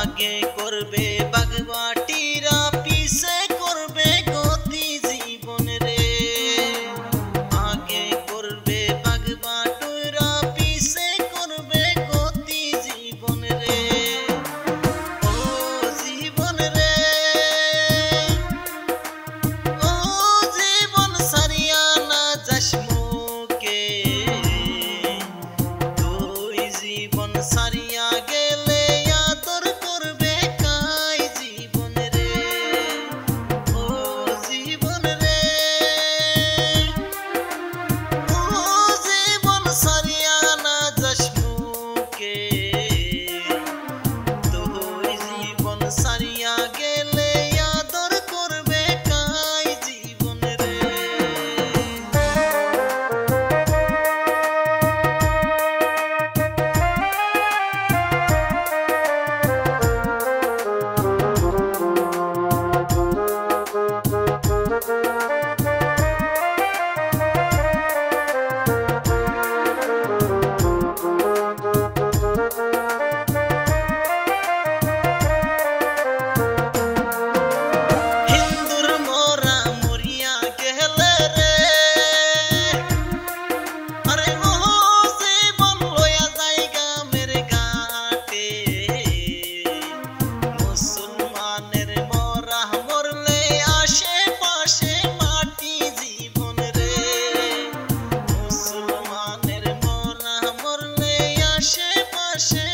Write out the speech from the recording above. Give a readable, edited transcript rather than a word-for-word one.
আগে করবে বাগবাটিরা পিছে করবে গতি জীবন রে আগে করবে বাগবাটুরা পিছে করবে গতি জীবন রে ও জীবন রে ও জীবন সারিয়া না যাস মুকে তুই জীবন সারিয়া গেলে আদর করবে কাই জীবন রে ও জীবন রে ও জীবন সারিয়া না যাস মুকে তুই জীবন সারিয়া গেলে আদর করবে কাই জীবন রে হিন্দুর মোরা মরিয়া গেলে রে আরে ও জীবন লয়া জায়গা মেরে ঘাটে মুসলমানের মোরা মরলে আশেপাশে মাটি জীবন রে মুসলমানের মোরা মরলে আশেপাশে